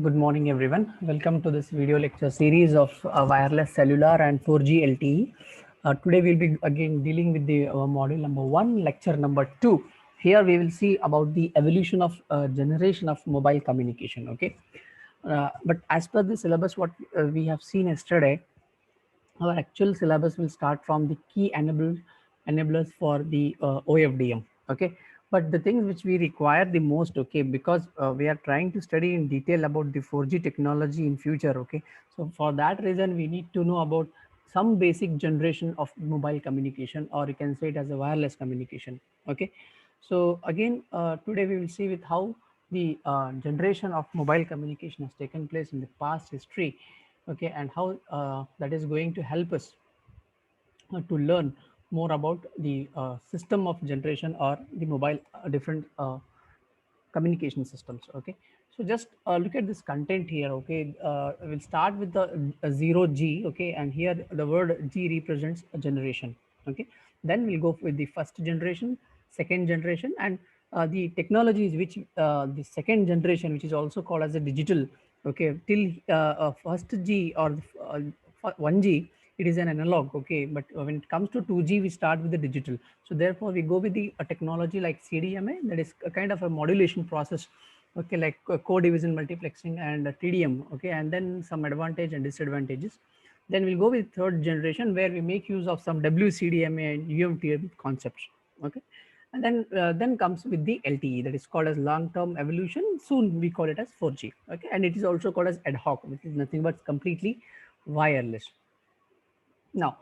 Good morning, everyone. Welcome to this video lecture series of wireless cellular and 4G LTE. Today we'll be again dealing with the module number 1, lecture number 2. Here we will see about the evolution of generation of mobile communication. Okay, but as per the syllabus, what we have seen yesterday, our actual syllabus will start from the key enablers for the OFDM. Okay, but the things which we require the most, okay, because we are trying to study in detail about the 4G technology in future. Okay, so for that reason we need to know about some basic generation of mobile communication, or you can say it as a wireless communication. Okay, so again today we will see with how the generation of mobile communication has taken place in the past history. Okay, and how that is going to help us to learn more about the system of generation or the mobile different communication systems. Okay, so just look at this content here. Okay, we'll start with the 0G. Okay, and here the word G represents a generation. Okay, then we'll go with the first generation, second generation, and the technologies which the second generation, which is also called as a digital. Okay, till first G or 1G, it is an analog. Okay, but when it comes to 2G, we start with the digital. So therefore we go with the technology like CDMA, that is a kind of a modulation process. Okay, like co-division multiplexing and TDM. Okay, and then some advantage and disadvantages. Then we'll go with third generation, where we make use of some WCDMA and UMTM concepts. Okay, and then comes with the LTE, that is called as long-term evolution. Soon we call it as 4G. Okay, and it is also called as ad hoc, which is nothing but completely wireless. Now,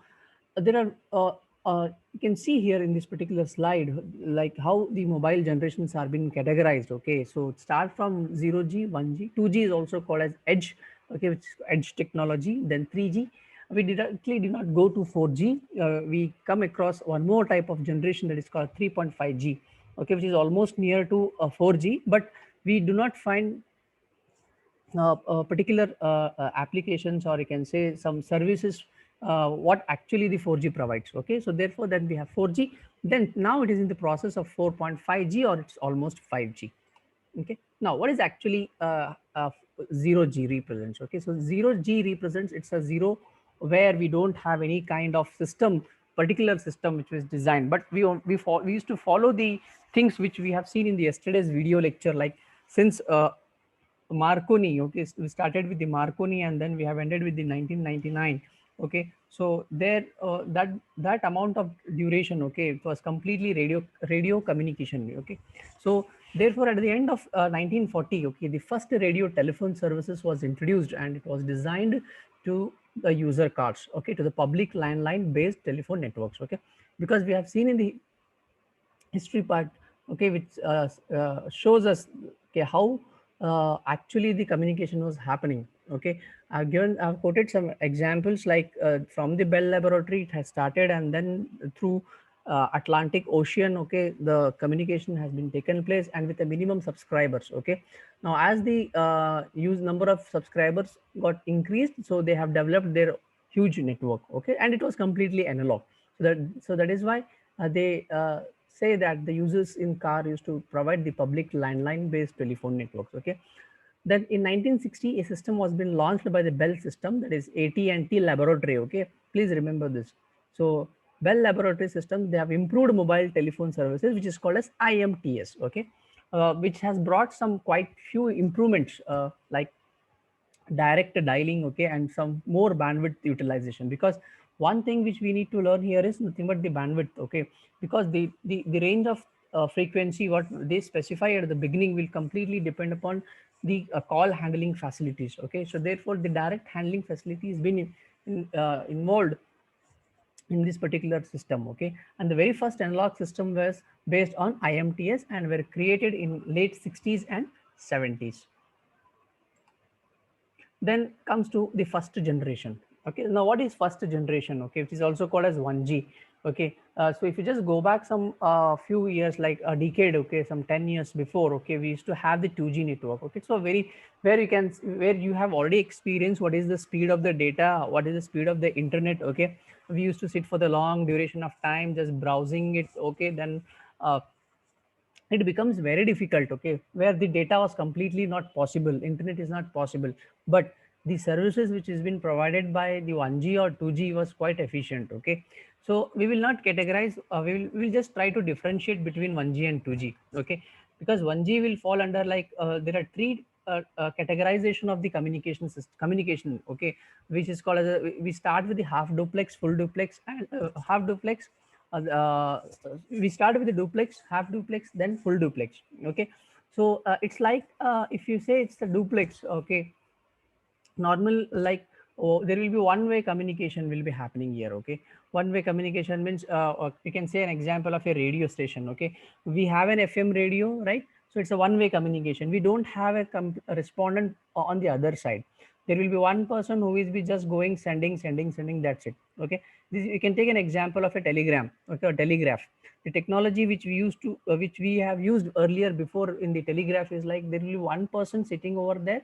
there are you can see here in this particular slide, like how the mobile generations are being categorized. Okay, so start from 0G, 1G, 2G is also called as edge. Okay, which is edge technology. Then 3G. We directly did not go to 4G. We come across one more type of generation that is called 3.5G. Okay, which is almost near to 4G, but we do not find particular applications, or you can say some services what actually the 4G provides. Okay, so therefore then we have 4G. Then now it is in the process of 4.5G, or it's almost 5G. Okay, now what is actually 0G represents? Okay, so 0G represents, it's a zero where we don't have any kind of system, particular system which was designed, but we used to follow the things which we have seen in the yesterday's video lecture, like since Marconi. Okay, so we started with the Marconi and then we have ended with the 1999. Okay, so there that amount of duration, okay, it was completely radio communication. Okay, so therefore at the end of 1940, okay, the first radio telephone services was introduced, and it was designed to the user cards. Okay, to the public landline based telephone networks. Okay, because we have seen in the history part, okay, which shows us, okay, how actually the communication was happening. Okay, I've quoted some examples, like from the Bell Laboratory it has started, and then through Atlantic Ocean. Okay, the communication has been taken place, and with a minimum subscribers. Okay, now as the use number of subscribers got increased, so they have developed their huge network. Okay, and it was completely analog. So that is why they say that the users in car used to provide the public landline based telephone networks. Okay, then in 1960 a system was been launched by the Bell system, that is AT&T Laboratory. Okay, please remember this. So Bell Laboratory system, they have improved mobile telephone services, which is called as IMTS. Okay, which has brought some quite few improvements, like direct dialing. Okay, and some more bandwidth utilization, because one thing which we need to learn here is nothing but the bandwidth. Okay, because the range of frequency what they specify at the beginning will completely depend upon the call handling facilities. Okay, so therefore the direct handling facility has been involved in this particular system. Okay, and the very first analog system was based on IMTS and were created in late 60s and 70s. Then comes to the first generation. Okay, now what is first generation? Okay, which is also called as 1G. Okay, so if you just go back some few years, like a decade, okay, some 10 years before, okay, we used to have the 2G network. Okay, so where you have already experienced what is the speed of the data, what is the speed of the internet. Okay, we used to sit for the long duration of time just browsing it. Okay, then it becomes very difficult, okay, where the data was completely not possible, internet is not possible, but the services which has been provided by the 1G or 2G was quite efficient, okay. So we will not categorize, we will just try to differentiate between 1G and 2G, okay, because 1G will fall under like there are three categorization of the communication system, communication, okay, which is called as we start with the half duplex, full duplex, and half duplex. We start with the duplex, half duplex, then full duplex, okay. So it's like if you say it's a duplex, okay, normal like, oh, there will be one way communication will be happening here, okay. One way communication means you can say an example of a radio station, okay. We have an FM radio, right? So it's a one way communication, we don't have a respondent on the other side. There will be one person who is be just going sending, that's it, okay. This, you can take an example of a telegram, okay, or telegraph. The technology which we used to which we have used earlier before in the telegraph is like there will be one person sitting over there.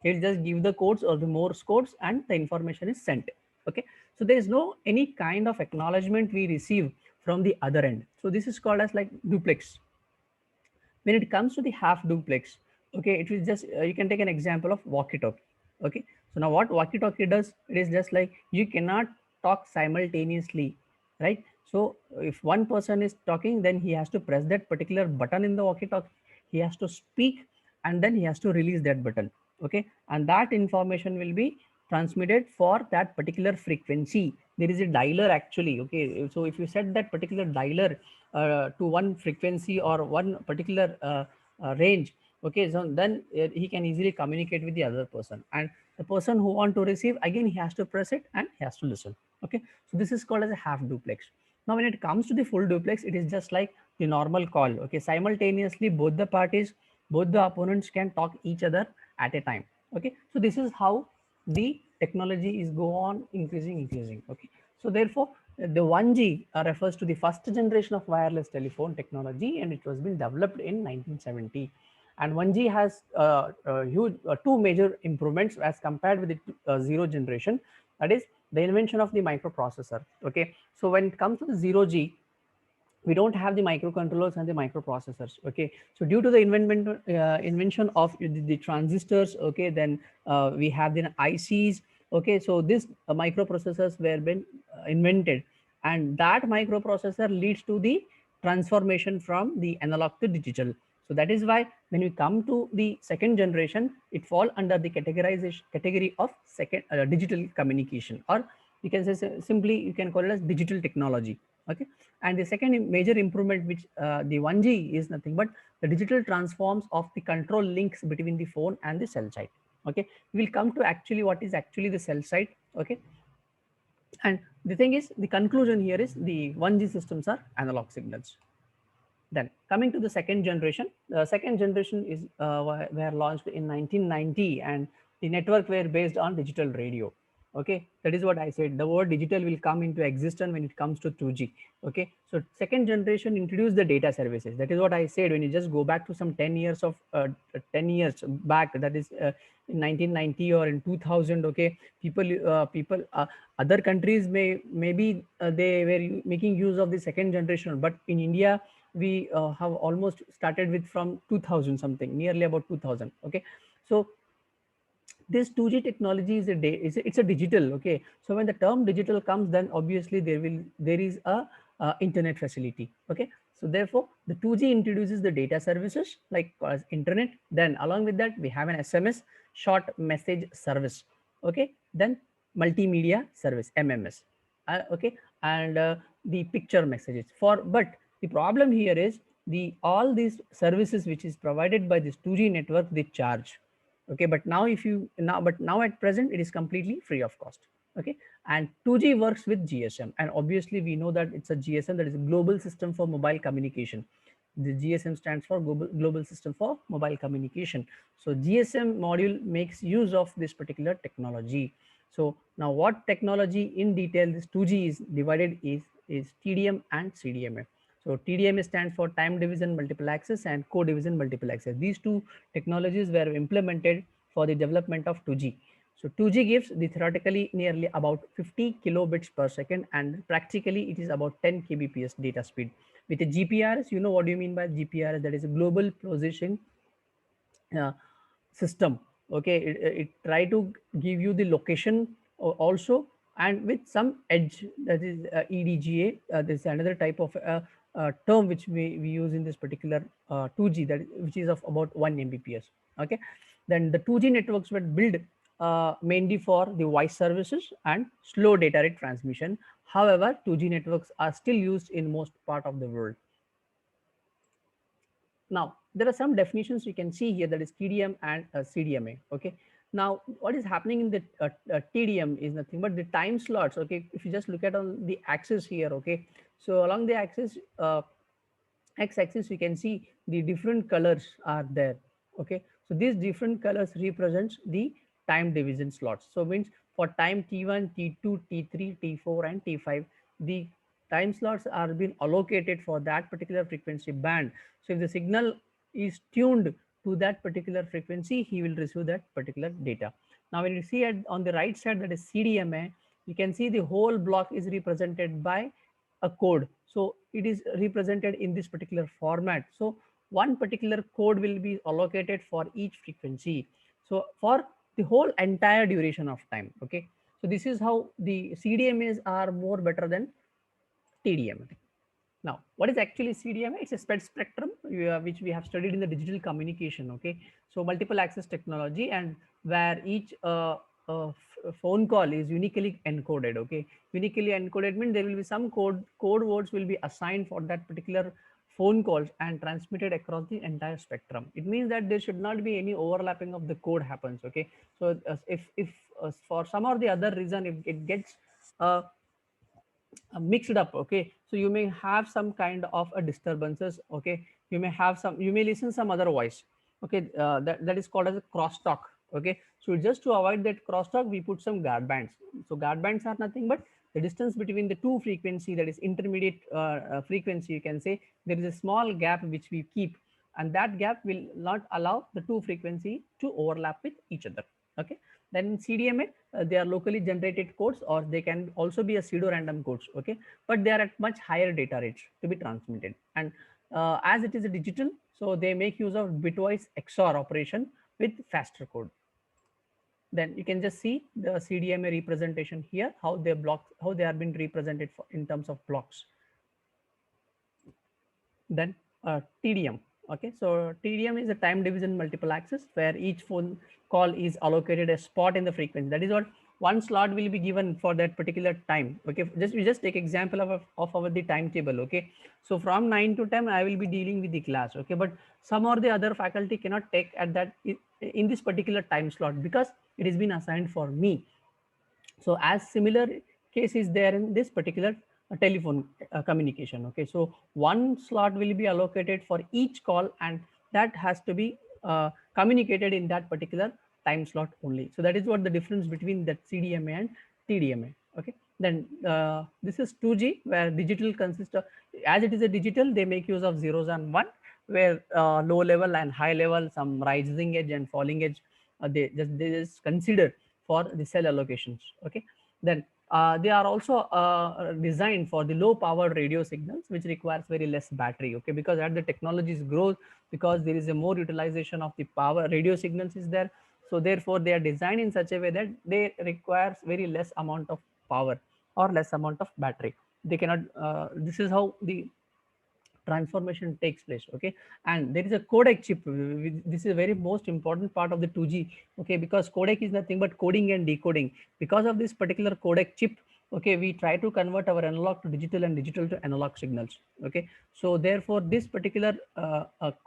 He'll just give the codes or the Morse codes and the information is sent, okay. So there is no any kind of acknowledgement we receive from the other end. So this is called as like duplex. When it comes to the half duplex, okay, it is just you can take an example of walkie talkie, okay. So now what walkie talkie does, it is just like you cannot talk simultaneously, right? So if one person is talking, then he has to press that particular button in the walkie talkie, he has to speak, and then he has to release that button, okay, and that information will be transmitted for that particular frequency. There is a dialer actually, okay. So if you set that particular dialer to one frequency or one particular range, okay, so then he can easily communicate with the other person, and the person who want to receive, again he has to press it and he has to listen, okay. So this is called as a half duplex. Now when it comes to the full duplex, it is just like the normal call, okay. Simultaneously both the parties, both the opponents can talk each other at a time, okay. So this is how the technology is go on increasing, okay. So therefore the 1G refers to the first generation of wireless telephone technology, and it was been developed in 1970. And 1G has huge two major improvements as compared with the zero generation. That is the invention of the microprocessor. Okay, so when it comes to the 0G, we don't have the microcontrollers and the microprocessors, okay. So due to the invention of the transistors, okay, then we have the ICs, okay. So this microprocessors were been invented, and that microprocessor leads to the transformation from the analog to digital. So that is why when we come to the second generation, it fall under the categorization category of second digital communication, or you can say simply you can call it as digital technology, okay. And the second major improvement, which the 1G is nothing but the digital transforms of the control links between the phone and the cell site, okay. We will come to actually what is actually the cell site, okay. And the thing is, the conclusion here is the 1G systems are analog signals. Then coming to the second generation, the second generation is were launched in 1990, and the network were based on digital radio. Okay, that is what I said. The word digital will come into existence when it comes to 2G. Okay, so second generation introduced the data services. That is what I said. When you just go back to some 10 years of 10 years back, that is in 1990 or in 2000. Okay, people other countries maybe they were making use of the second generation, but in India we have almost started with from 2000 something, nearly about 2000, okay. So this 2G technology is it's a digital, okay. So when the term digital comes, then obviously there is a internet facility, okay. So therefore the 2G introduces the data services like internet, then along with that we have an SMS, short message service, okay, then multimedia service, MMS, okay, and the picture messages for. But the problem here is the all these services which is provided by this 2G network, they charge, okay. But now if you now at present it is completely free of cost, okay. And 2G works with GSM, and obviously we know that it's a GSM, that is a global system for mobile communication. The GSM stands for global system for mobile communication. So GSM module makes use of this particular technology. So now what technology in detail this 2G is divided is TDM and CDMA. So TDMA stands for time division multiple access, and co-division multiple access. These two technologies were implemented for the development of 2G. So 2G gives the theoretically nearly about 50 kilobits per second, and practically it is about 10 kbps data speed. With a GPRS, you know what do you mean by GPRS? That is a global positioning uh, system. Okay, it try to give you the location also, and with some edge, that is EDGA. This is another type of term which we use in this particular 2G, which is of about 1 Mbps. Okay, then the 2G networks were built mainly for the voice services and slow data rate transmission. However, 2G networks are still used in most part of the world. Now, there are some definitions you can see here, that is TDM and CDMA. Okay. Now, what is happening in the TDM is nothing but the time slots. Okay. If you just look at on the axis here. Okay. So along the axis, x-axis, you can see the different colors are there. Okay. So these different colors represents the time division slots. So means for time T1, T2, T3, T4, and T5, the time slots are being allocated for that particular frequency band. So if the signal is tuned to that particular frequency, he will receive that particular data. Now, when you see on the right side, that is CDMA, you can see the whole block is represented by a code. So it is represented in this particular format. So one particular code will be allocated for each frequency. So for the whole entire duration of time. Okay. So this is how the CDMAs are more better than TDMA. Now, what is actually CDMA? It's a spectrum which we have studied in the digital communication. Okay, so multiple access technology, and where each phone call is uniquely encoded. Okay, uniquely encoded means there will be some code words will be assigned for that particular phone calls and transmitted across the entire spectrum. It means that there should not be any overlapping of the code happens. Okay, so if for some or the other reason, if it gets mixed up, okay, so you may have some kind of a disturbances. Okay, you may have some, you may listen some other voice. Okay, that is called as a crosstalk. Okay, so just to avoid that crosstalk, we put some guard bands. So guard bands are nothing but the distance between the two frequency, that is intermediate frequency, you can say. There is a small gap which we keep, and that gap will not allow the two frequency to overlap with each other. Okay, then in CDMA, they are locally generated codes, or they can also be a pseudo random codes. Okay, but they are at much higher data rates to be transmitted. And as it is a digital, so they make use of bitwise XOR operation with faster code. Then you can just see the CDMA representation here, how they are being represented in terms of blocks. Then TDM. Okay, so TDM is a time division multiple access, where each phone call is allocated a spot in the frequency. That is what one slot will be given for that particular time. Okay, we just take example of our the timetable. Okay, so from 9 to 10 I will be dealing with the class. Okay, but some or the other faculty cannot take at that in this particular time slot, because it has been assigned for me. So as similar case is there in this particular telephone communication. Okay, so one slot will be allocated for each call, and that has to be communicated in that particular time slot only. So that is what the difference between that CDMA and TDMA. Okay, then this is 2G, where digital consists of, as it is a digital, they make use of zeros and one, where low level and high level, some rising edge and falling edge, they just consider for the cell allocations. Okay, then they are also designed for the low power radio signals, which requires very less battery. Okay, because as the technologies grows, because there is a more utilization of the power, radio signals is there, so therefore they are designed in such a way that they requires very less amount of power or less amount of battery. They cannot this is how the transformation takes place. Okay, and there is a codec chip. This is a very most important part of the 2G. Okay, because codec is nothing but coding and decoding. Because of this particular codec chip, okay, we try to convert our analog to digital and digital to analog signals. Okay, so therefore this particular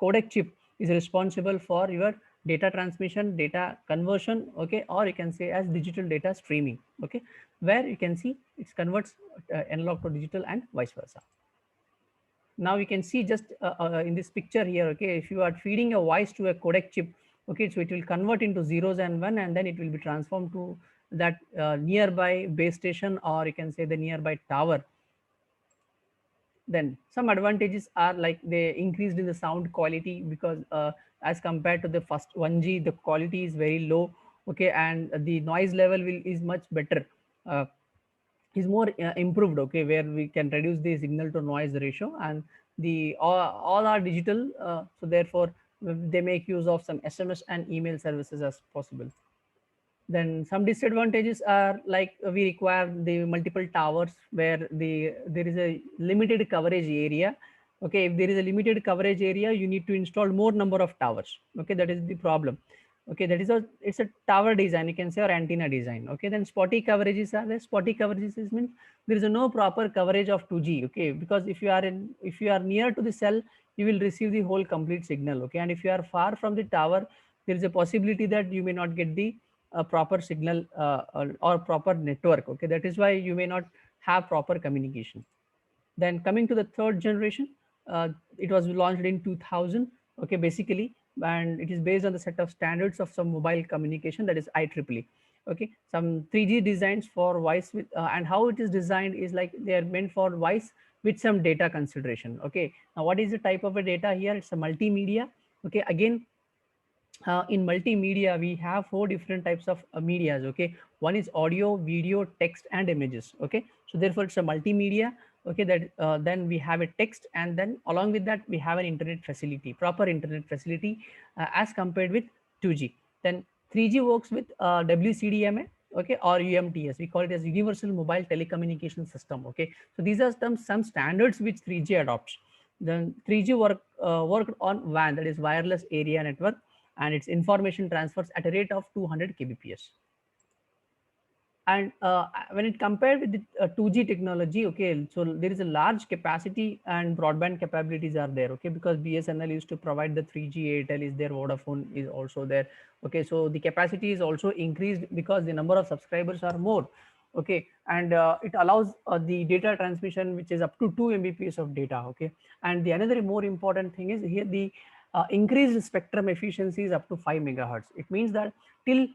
codec chip is responsible for your data transmission, data conversion. Okay, or you can say as digital data streaming. Okay, where you can see it converts analog to digital and vice versa. Now you can see just in this picture here. Okay, if you are feeding a voice to a codec chip, okay, so it will convert into zeros and one, and then it will be transformed to that nearby base station, or you can say the nearby tower. Then some advantages are like they increased in the sound quality, because as compared to the first 1G, the quality is very low. Okay, and the noise level is much better, is more improved. Okay, where we can reduce the signal to noise ratio, and all are digital, so therefore they make use of some SMS and email services as possible. Then some disadvantages are like we require the multiple towers where there is a limited coverage area. Okay, if there is a limited coverage area, you need to install more number of towers. Okay, that is the problem. Okay, that is a it's a tower design, you can say, or antenna design. Okay, then spotty coverages are there. Spotty coverages means there is no proper coverage of 2G. Okay, because if you are near to the cell, you will receive the whole complete signal. Okay, and if you are far from the tower, there is a possibility that you may not get the proper signal or proper network. Okay, that is why you may not have proper communication. Then coming to the third generation, it was launched in 2000. Okay, basically, and it is based on the set of standards of some mobile communication, that is IEEE. Okay, some 3G designs for voice with and how it is designed is like they are meant for voice with some data consideration. Okay, now what is the type of a data here? It's a multimedia. Okay, again, in multimedia we have four different types of medias. Okay, one is audio, video, text and images. Okay, so therefore it's a multimedia. Okay, that then we have a text, and then along with that we have an internet facility, proper internet facility, as compared with 2G. Then 3G works with WCDMA. Okay, or UMTS, we call it as universal mobile telecommunication system. Okay, so these are some standards which 3G adopts. Then 3G worked on WAN, that is wireless area network, and its information transfers at a rate of 200 kbps. And when it compared with the 2G technology, okay, so there is a large capacity and broadband capabilities are there. Okay, because BSNL used to provide the 3G, Airtel is there, Vodafone is also there. Okay, so the capacity is also increased because the number of subscribers are more. Okay, and it allows the data transmission which is up to 2 Mbps of data. Okay, and the another more important thing is here the increased spectrum efficiency is up to 5 megahertz. It means that till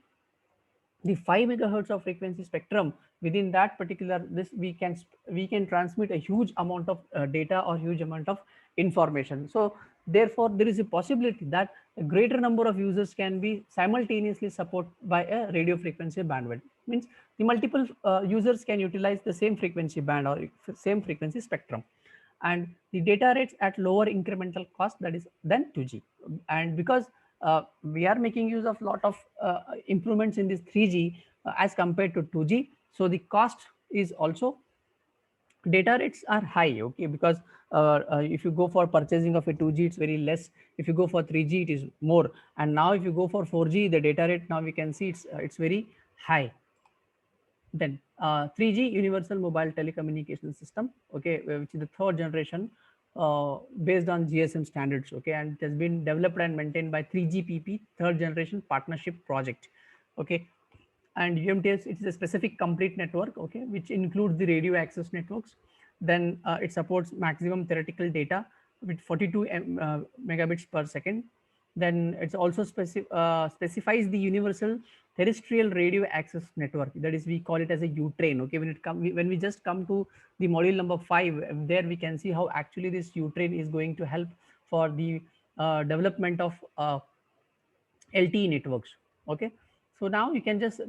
the 5 megahertz of frequency spectrum, within that particular this we can transmit a huge amount of data or huge amount of information. So therefore there is a possibility that a greater number of users can be simultaneously supported by a radio frequency bandwidth. Means the multiple users can utilize the same frequency band or same frequency spectrum, and the data rates at lower incremental cost, that is than 2G. And because we are making use of lot of improvements in this 3G as compared to 2G, so the cost is also, data rates are high. Okay, because if you go for purchasing of a 2G, it's very less. If you go for 3G, it is more. And now if you go for 4G, the data rate now we can see it's very high. Then 3G universal mobile telecommunication system. Okay, which is the third generation based on GSM standards. Okay, and it has been developed and maintained by 3GPP, third generation partnership project. Okay, and UMTS, it is a specific complete network. Okay, which includes the radio access networks. Then it supports maximum theoretical data with 42 megabits per second. Then it's also specifies the universal terrestrial radio access network, that is we call it as a U-train. Okay, when we just come to the module number 5, there we can see how actually this U-train is going to help for the development of LTE networks. Okay, so now you can just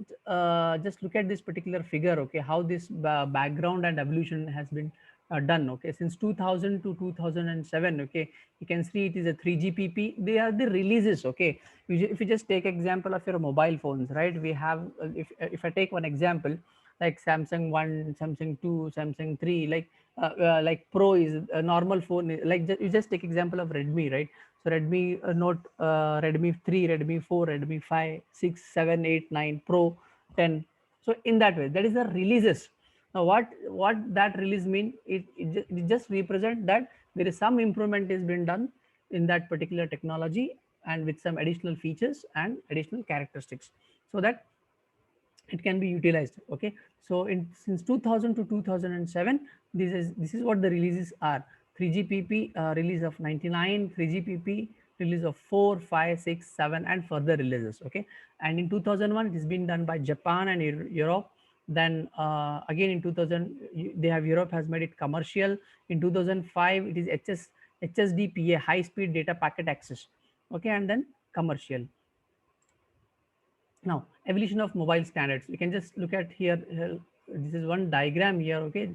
look at this particular figure. Okay, how this background and evolution has been done. Okay, since 2000 to 2007. Okay, you can see it is a 3GPP. They are the releases. Okay, if you just take example of your mobile phones, right? We have if I take one example like Samsung 1, Samsung 2, Samsung 3, like Pro is a normal phone. Like you just take example of Redmi, right? So Redmi Note, Redmi 3, Redmi 4, Redmi 5, 6, 7, 8, 9, Pro, 10. So in that way, that is the releases. Now what that release mean? It just represent that there is some improvement is been done in that particular technology and with some additional features and additional characteristics, so that it can be utilized. Okay, so in since 2000 to 2007, this is what the releases are. 3GPP release of 99, 3GPP release of 4, 5, 6, 7, and further releases. Okay, and in 2001 it has been done by Japan and Europe. Then again in 2000 they have Europe has made it commercial. In 2005 it is HSDPA, high speed data packet access. Okay, and then commercial. Now, evolution of mobile standards. We can just look at here. This is one diagram here. Okay,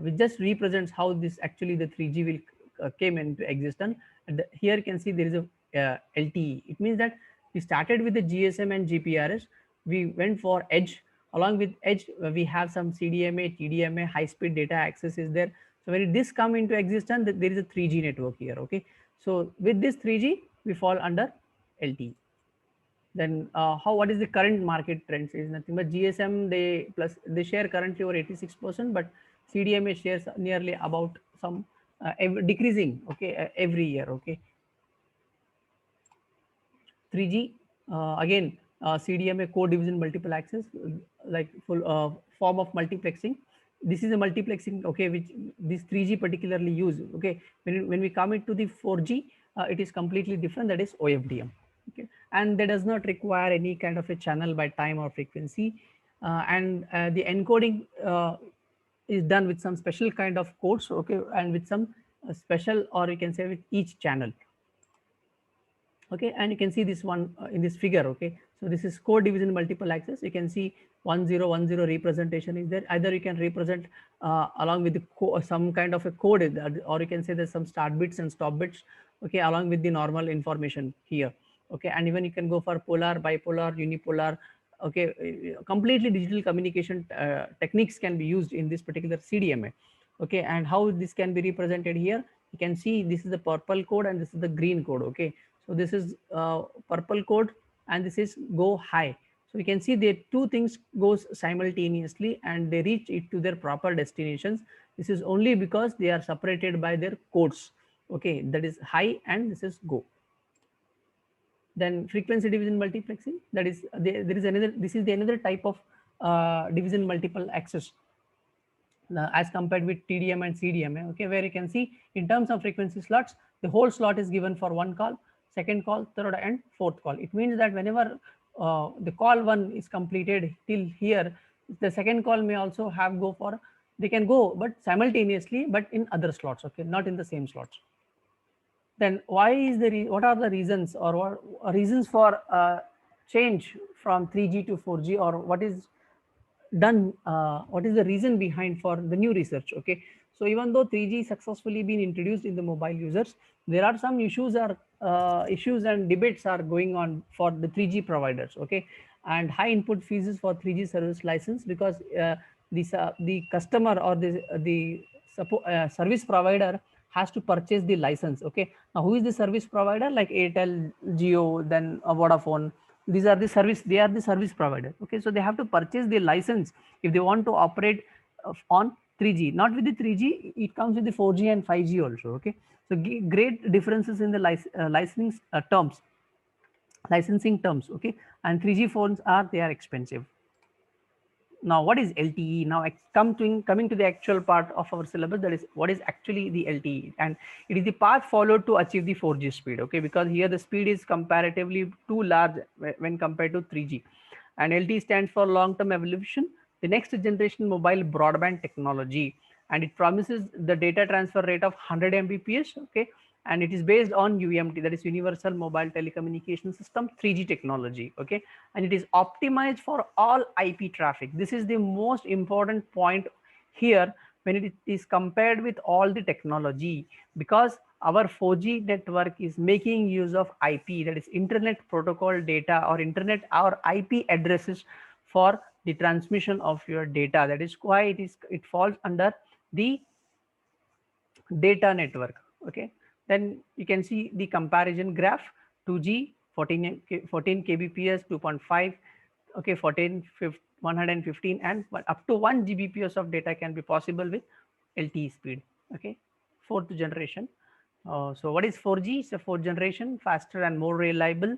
which just represents how this actually the 3G will came into existence. And here you can see there is a LTE. It means that we started with the GSM and GPRS. We went for edge. Along with edge, we have some CDMA, TDMA, high speed data access is there. So when this come into existence, there is a 3G network here. Okay, so with this 3G, we fall under LTE. Then what is the current market trends is nothing but GSM, they share currently over 86%, but CDMA shares nearly about some decreasing, okay, every year. Okay, 3G, again, CDMA code division multiple access, like full form of multiplexing. This is a multiplexing, okay, which this 3G particularly use. Okay, when we come into the 4G, it is completely different. That is OFDM. Okay, and that does not require any kind of a channel by time or frequency, and the encoding is done with some special kind of codes. Okay, and with some special, or you can say with each channel. Okay, and you can see this one in this figure. Okay, so this is code division multiple access. You can see 1010 representation is there. Either you can represent along with the some kind of a code, or you can say there's some start bits and stop bits, okay, along with the normal information here. Okay, and even you can go for polar, bipolar, unipolar. Okay, completely digital communication techniques can be used in this particular CDMA. Okay, and how this can be represented here, you can see this is the purple code and this is the green code. Okay, so this is purple code and this is go high. So you can see the two things goes simultaneously and they reach it to their proper destinations. This is only because they are separated by their codes. Okay, that is high and this is go. Then frequency division multiplexing, that is there is another, this is the another type of division multiple access as compared with TDM and CDMA. Okay, where you can see in terms of frequency slots, the whole slot is given for one call, second call, third and fourth call. It means that whenever the call one is completed till here, the second call may also have go for, they can go but simultaneously, but in other slots. Okay, not in the same slots. Then why is what are the reasons, or what reasons for change from 3G to 4G, or what is done, what is the reason behind for the new research? Okay, so even though 3G successfully been introduced in the mobile users, there are some issues and debates are going on for the 3G providers. Okay, and high input fees for 3G service license, because the customer or the service provider has to purchase the license. Okay, now who is the service provider? Like Airtel, Jio, then Vodafone. These are the service, they are the service provider. Okay, so they have to purchase the license if they want to operate on 3G. Not with the 3G, it comes with the 4G and 5G also. Okay, so great differences in the licensing terms. Okay, and 3G phones they are expensive. Now what is LTE? Now coming to the actual part of our syllabus, that is what is actually the LTE, and it is the path followed to achieve the 4G speed. Okay, because here the speed is comparatively too large when compared to 3G, and LTE stands for long-term evolution, the next generation mobile broadband technology, and it promises the data transfer rate of 100 Mbps. Okay, and it is based on UMT, that is Universal Mobile Telecommunication System 3G technology. Okay, and it is optimized for all IP traffic. This is the most important point here when it is compared with all the technology, because our 4G network is making use of IP, that is Internet Protocol data, or Internet or IP addresses for the transmission of your data. That is why it falls under the data network. Okay, then you can see the comparison graph. 2G 14 kbps, 2.5, okay, 115, and up to 1 gbps of data can be possible with LTE speed. Okay, fourth generation. So what is 4G? It's a fourth generation, faster and more reliable,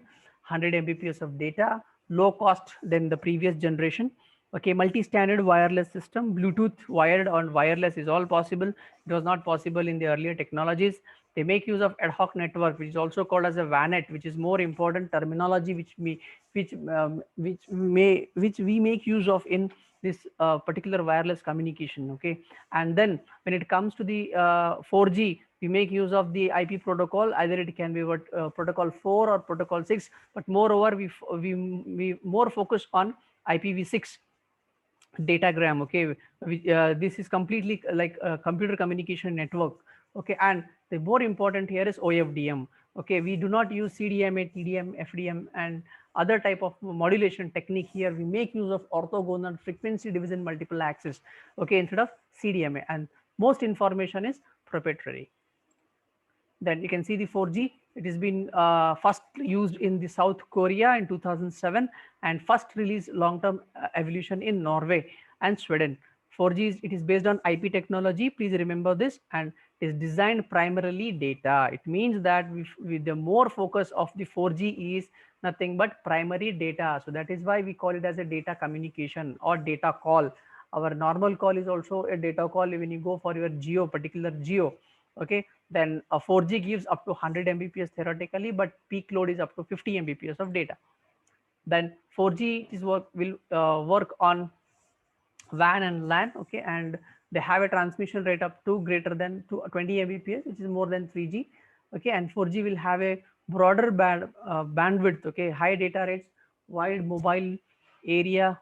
100 mbps of data, low cost than the previous generation. Okay, multi-standard wireless system, Bluetooth, wired and wireless is all possible. It was not possible in the earlier technologies. They make use of ad hoc network, which is also called as a VANET, which is more important terminology, which we make use of in this particular wireless communication. Okay, and then when it comes to the 4G, we make use of the IP protocol. Either it can be what protocol 4 or protocol 6, but moreover we more focus on IPv6 datagram. Okay, this is completely like a computer communication network. Okay, and the more important here is OFDM. Okay, we do not use CDMA, TDM, FDM, and other type of modulation technique here. We make use of orthogonal frequency division multiple axis, okay, instead of CDMA, and most information is proprietary. Then you can see the 4G. It has been first used in the South Korea in 2007 and first released long-term evolution in Norway and Sweden. 4G it is based on IP technology. Please remember this, and it is designed primarily data. It means that with the more focus of the 4G is nothing but primary data. So that is why we call it as a data communication or data call. Our normal call is also a data call when you go for your geo, particular geo. Okay, then a 4G gives up to 100 Mbps theoretically, but peak load is up to 50 Mbps of data. Then 4G will work on WAN and LAN, okay, and they have a transmission rate up to greater than 20 Mbps, which is more than 3G, okay, and 4G will have a broader bandwidth, okay, high data rates, wide mobile area,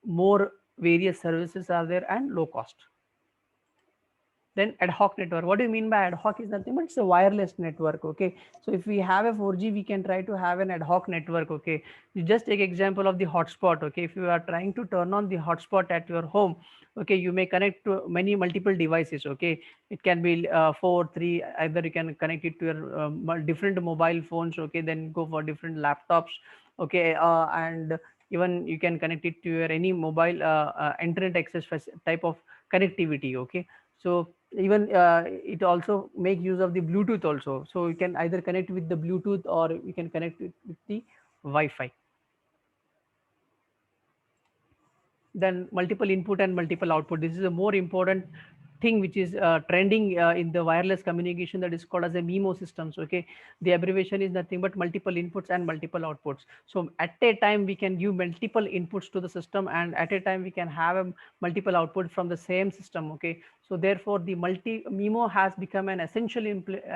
more various services are there, and low cost. Then ad hoc network. What do you mean by ad hoc? Is nothing but it's a wireless network. Okay, so if we have a 4G, we can try to have an ad hoc network. Okay, you just take example of the hotspot. Okay, if you are trying to turn on the hotspot at your home, okay, you may connect to many multiple devices. Okay, it can be 4 3, either you can connect it to your different mobile phones. Okay, then go for different laptops. Okay, and even you can connect it to your any mobile internet access type of connectivity. Okay, so even it also make use of the Bluetooth also, so you can either connect with the Bluetooth or you can connect it with the Wi-Fi. Then multiple input and multiple output. This is a more important thing which is trending in the wireless communication, that is called as a MIMO systems. Okay, the abbreviation is nothing but multiple inputs and multiple outputs. So at a time we can give multiple inputs to the system, and at a time we can have a multiple output from the same system. Okay, so therefore the multi MIMO has become an essential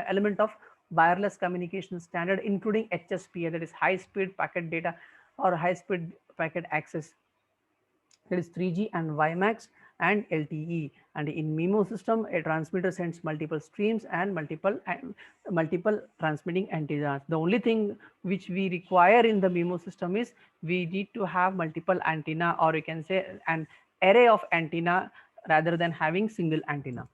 element of wireless communication standard, including HSPA, that is high speed packet data or high speed packet access, that is 3G and WiMAX and LTE. And in MIMO system, a transmitter sends multiple streams and multiple transmitting antennas. The only thing which we require in the MIMO system is we need to have multiple antenna, or you can say an array of antenna rather than having single antenna.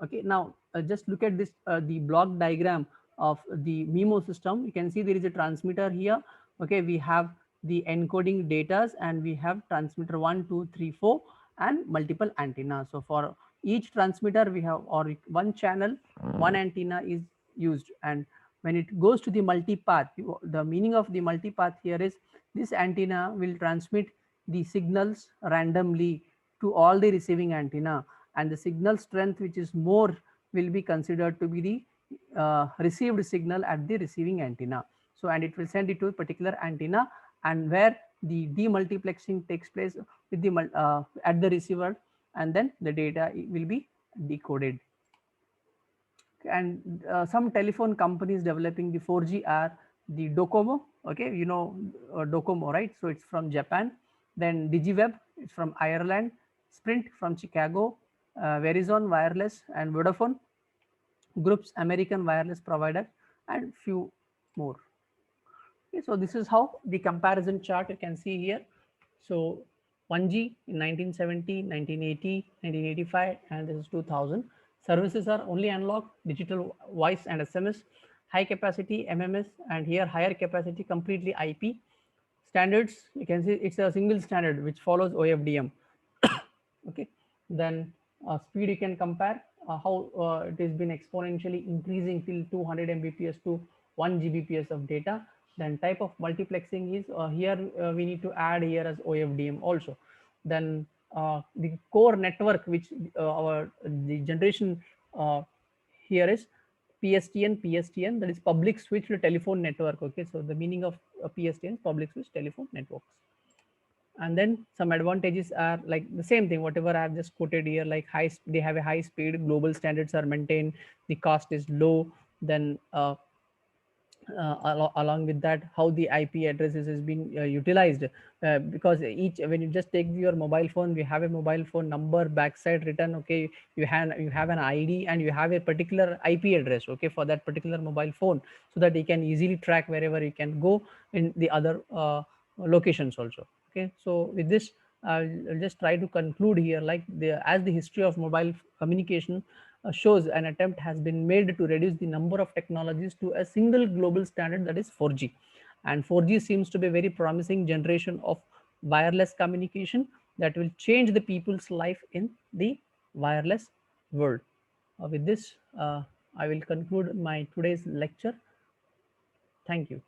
Okay, now just look at this the block diagram of the MIMO system. You can see there is a transmitter here. Okay, we have the encoding datas, and we have transmitter 1 2 3 4 and multiple antennas. So for each transmitter we have, or one channel, one antenna is used. And when it goes to the multipath, the meaning of the multipath here is this antenna will transmit the signals randomly to all the receiving antenna, and the signal strength which is more will be considered to be the received signal at the receiving antenna. So, and it will send it to a particular antenna, and where the demultiplexing takes place with the at the receiver, and then the data will be decoded. And some telephone companies developing the 4G are the Docomo. Okay, you know Docomo, right? So it's from Japan. Then Digiweb, it's from Ireland. Sprint from Chicago. Verizon Wireless and Vodafone Group's American wireless provider, and few more. Okay, so this is how the comparison chart you can see here. So 1G in 1970, 1980, 1985, and this is 2000. Services are only analog, digital voice and SMS, high capacity MMS, and here higher capacity completely IP. Standards, you can see it's a single standard which follows OFDM. Okay, then speed you can compare how it has been exponentially increasing till 200 Mbps to 1 Gbps of data. Then type of multiplexing is here we need to add here as OFDM also. Then the core network which the generation here is PSTN, that is public switched telephone network. Okay, so the meaning of PSTN, public switched telephone networks. And then some advantages are like the same thing whatever I have just quoted here, like they have a high speed, global standards are maintained, the cost is low. Then along with that, how the IP addresses has been utilized, because each, when you just take your mobile phone, we have a mobile phone number backside written. Okay, you have an ID and you have a particular IP address, okay, for that particular mobile phone, so that you can easily track wherever you can go in the other locations also. Okay, so with this, I'll just try to conclude here, like as the history of mobile communication shows, an attempt has been made to reduce the number of technologies to a single global standard, that is 4G. And 4G seems to be a very promising generation of wireless communication that will change the people's life in the wireless world. With this, I will conclude my today's lecture. Thank you.